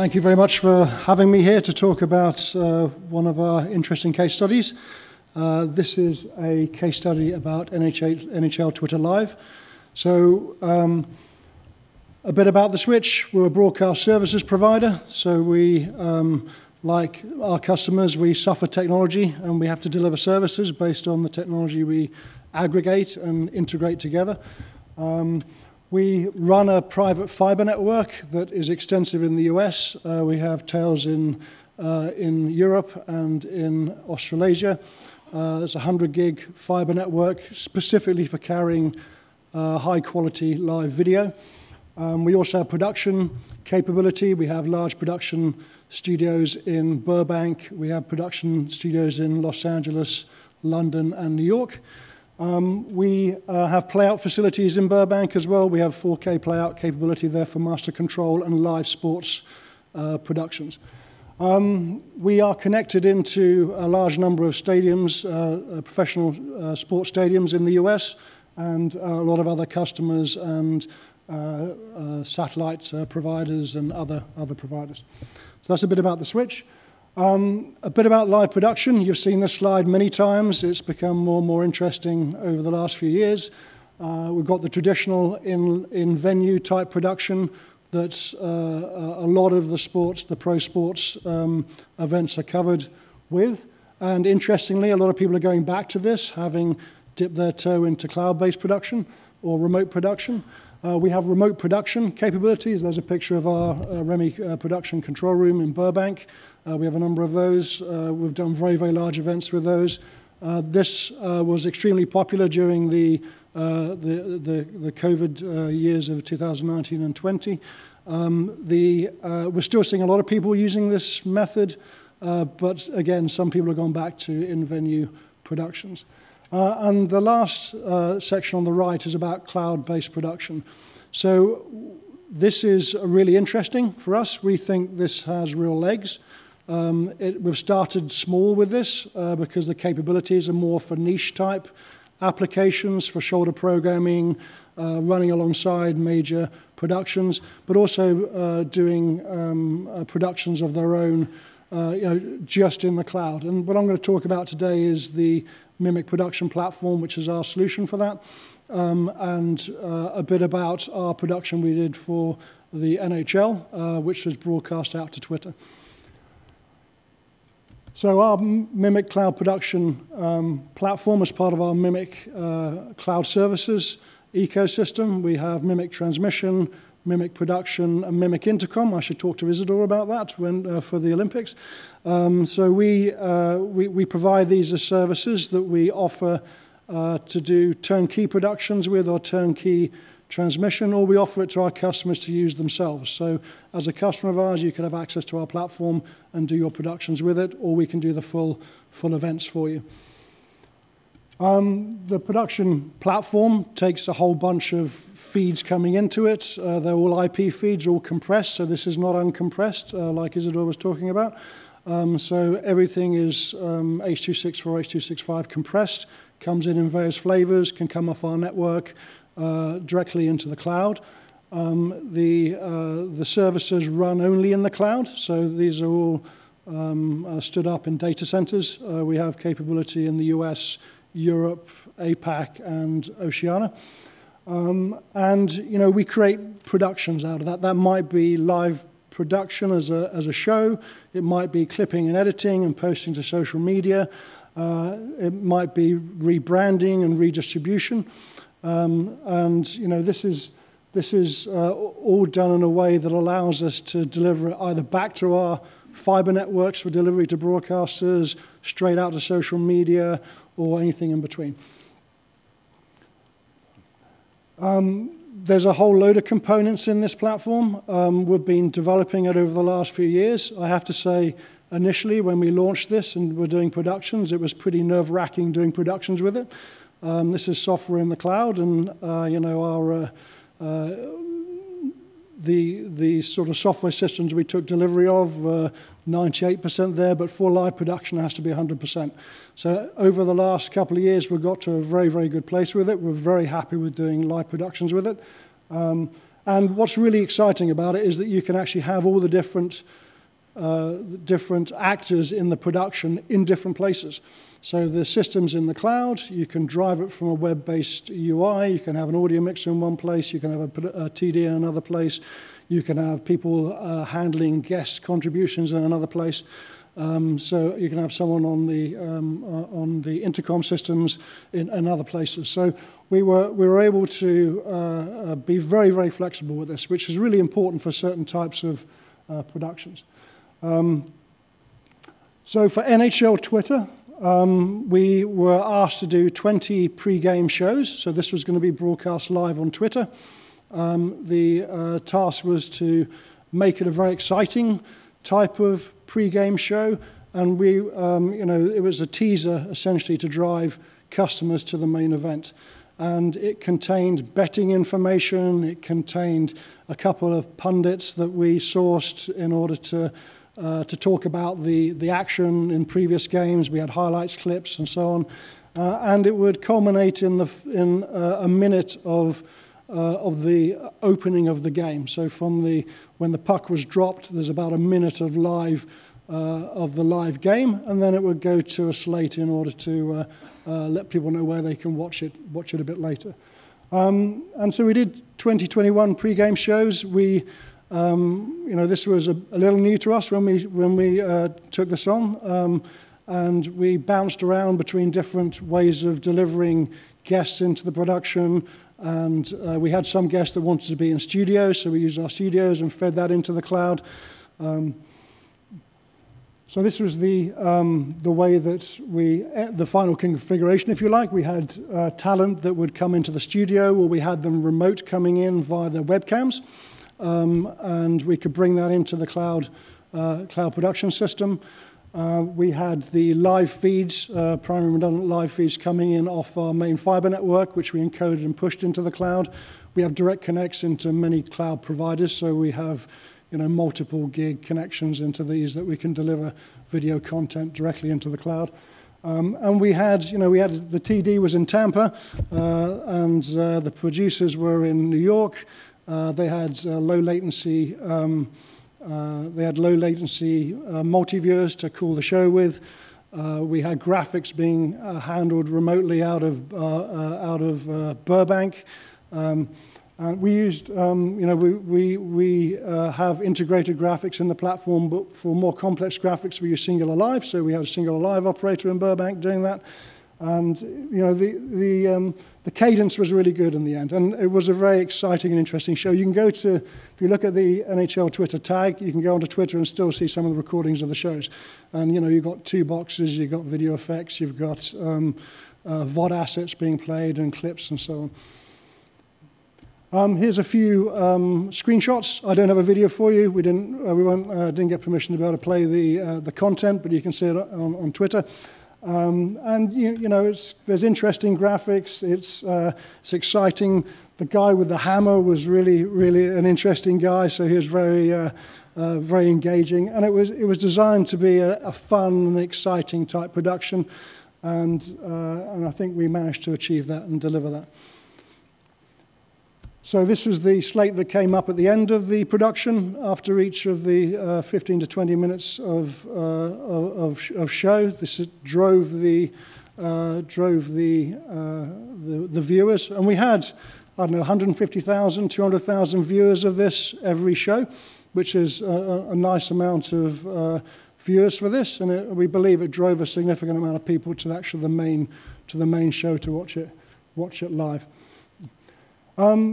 Thank you very much for having me here to talk about one of our interesting case studies. This is a case study about NHL Twitter Live. So a bit about the Switch. We're a broadcast services provider, so we, like our customers, we suffer technology and we have to deliver services based on the technology we aggregate and integrate together. We run a private fiber network that is extensive in the US. We have tails in Europe and in Australasia. There's a 100 gig fiber network specifically for carrying high quality live video. We also have production capability. We have large production studios in Burbank. We have production studios in Los Angeles, London, and New York. We have playout facilities in Burbank as well. We have 4K playout capability there for master control and live sports productions. We are connected into a large number of stadiums, professional sports stadiums in the US, and a lot of other customers and satellite providers and other providers. So that's a bit about the Switch. A bit about live production. You've seen this slide many times. It's become more and more interesting over the last few years. We've got the traditional in-venue type production that's a lot of the sports, the pro sports events are covered with. And interestingly, a lot of people are going back to this, having dipped their toe into cloud-based production or remote production. We have remote production capabilities. There's a picture of our REMI production control room in Burbank. We have a number of those. We've done very, very large events with those. This was extremely popular during the COVID years of 2019 and 20. We're still seeing a lot of people using this method, but again, some people have gone back to in-venue productions. And the last section on the right is about cloud-based production. So this is really interesting for us. We think this has real legs. We've started small with this because the capabilities are more for niche type applications, for shoulder programming, running alongside major productions, but also doing productions of their own, just in the cloud. And what I'm going to talk about today is the Mimic production platform, which is our solution for that, and a bit about our production we did for the NHL, which was broadcast out to Twitter. So our Mimic cloud production platform is part of our Mimic cloud services ecosystem. We have Mimic transmission, Mimic production, and Mimic intercom. I should talk to Isidore about that for the Olympics. So we provide these as services that we offer to do turnkey productions with or turnkey transmission, or we offer it to our customers to use themselves. So as a customer of ours, you can have access to our platform and do your productions with it, or we can do the full events for you. The production platform takes a whole bunch of feeds coming into it. They're all IP feeds, all compressed, so this is not uncompressed, like Isidore was talking about. So everything is H.264, H.265 compressed, comes in various flavors, can come off our network, directly into the cloud. The services run only in the cloud, so these are all stood up in data centers. We have capability in the US, Europe, APAC, and Oceania. And we create productions out of that. That might be live production as a show. It might be clipping and editing and posting to social media. It might be rebranding and redistribution. And this is all done in a way that allows us to deliver it either back to our fiber networks for delivery to broadcasters, straight out to social media, or anything in between. There's a whole load of components in this platform. We've been developing it over the last few years. I have to say, initially, when we launched this and were doing productions, it was pretty nerve-wracking doing productions with it. This is software in the cloud, and the sort of software systems we took delivery of were 98% there, but for live production it has to be 100%. So over the last couple of years, we've got to a very, very good place with it. We're very happy with doing live productions with it. And what's really exciting about it is that you can actually have all the different actors in the production in different places. So the system's in the cloud, you can drive it from a web-based UI, you can have an audio mixer in one place, you can have a TD in another place, you can have people handling guest contributions in another place. So you can have someone on the intercom systems in other places. So we were able to be very, very flexible with this, which is really important for certain types of productions. So for NHL Twitter, we were asked to do 20 pre-game shows. So this was going to be broadcast live on Twitter. The task was to make it a very exciting type of pre-game show, and it was a teaser essentially to drive customers to the main event. And it contained betting information, it contained a couple of pundits that we sourced in order to talk about the action in previous games. We had highlights, clips, and so on. And it would culminate in a minute of the opening of the game. So when the puck was dropped, there's about a minute of the live game, and then it would go to a slate in order to let people know where they can watch it a bit later. And so we did 2021 pre-game shows. This was a little new to us when we took this on, and we bounced around between different ways of delivering guests into the production. And we had some guests that wanted to be in studios, so we used our studios and fed that into the cloud. So this was the way that the final configuration, if you like. We had talent that would come into the studio, or we had them remote coming in via their webcams, and we could bring that into the cloud production system. We had the live feeds, primary redundant live feeds coming in off our main fiber network, which we encoded and pushed into the cloud. We have direct connects into many cloud providers, so we have multiple gig connections into these that we can deliver video content directly into the cloud. And we had the TD was in Tampa, and the producers were in New York. They had low latency. They had low latency multi-viewers to call the show with. We had graphics being handled remotely out of Burbank. And we used, we have integrated graphics in the platform, but for more complex graphics we use Singular Live. So we have a Singular Live operator in Burbank doing that. And the cadence was really good in the end, and it was a very exciting and interesting show. You can go to, if you look at the NHL Twitter tag, you can go onto Twitter and still see some of the recordings of the shows. And you've got 2 boxes, you've got video effects, you've got VOD assets being played and clips and so on. Here's a few screenshots. I don't have a video for you. We didn't get permission to be able to play the content, but you can see it on Twitter. And there's interesting graphics. It's exciting. The guy with the hammer was really, really an interesting guy. So he was very, very engaging. And it was designed to be a fun and exciting type production. And I think we managed to achieve that and deliver that. So this was the slate that came up at the end of the production after each of the 15 to 20 minutes of show. This drove the viewers, and we had, I don't know, 150,000, 200,000 viewers of this every show, which is a nice amount of viewers for this, and we believe it drove a significant amount of people to the main show to watch it live.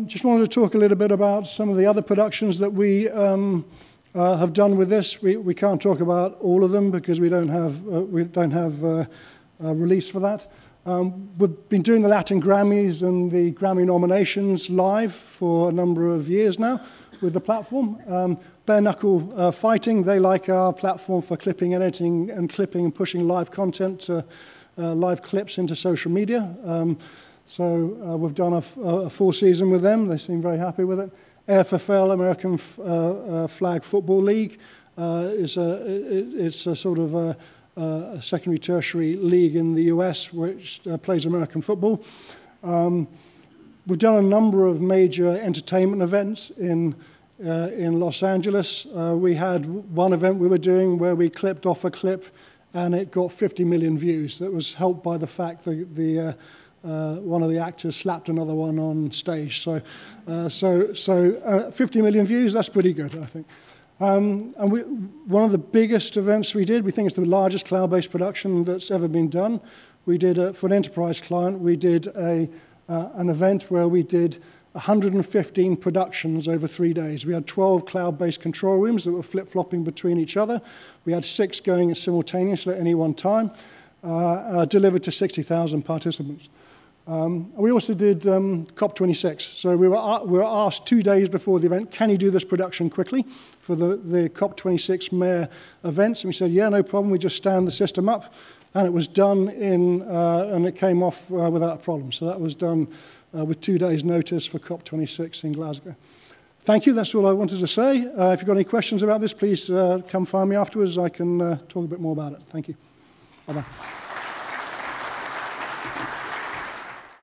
Just wanted to talk a little bit about some of the other productions that we have done with this. We can't talk about all of them because we don't have a release for that. We've been doing the Latin Grammys and the Grammy nominations live for a number of years now with the platform. Bare Knuckle Fighting, they like our platform for clipping, editing, and pushing live content, live clips into social media. So we've done a full season with them. They seem very happy with it. AFFL, American Flag Football League, it's a sort of a secondary, tertiary league in the US which plays American football. We've done a number of major entertainment events in Los Angeles. We had one event we were doing where we clipped off a clip and it got 50 million views. That was helped by the fact that one of the actors slapped another one on stage. So 50 million views, that's pretty good, I think. And one of the biggest events we did, we think it's the largest cloud-based production that's ever been done. We did, for an enterprise client, we did an event where we did 115 productions over 3 days. We had 12 cloud-based control rooms that were flip-flopping between each other. We had 6 going simultaneously at any one time, delivered to 60,000 participants. We also did COP26. So we were asked 2 days before the event, can you do this production quickly for the COP26 mayor events? And we said, yeah, no problem. We just stand the system up. And it was done and it came off without a problem. So that was done with 2 days' notice for COP26 in Glasgow. Thank you. That's all I wanted to say. If you've got any questions about this, please come find me afterwards. I can talk a bit more about it. Thank you. Bye-bye.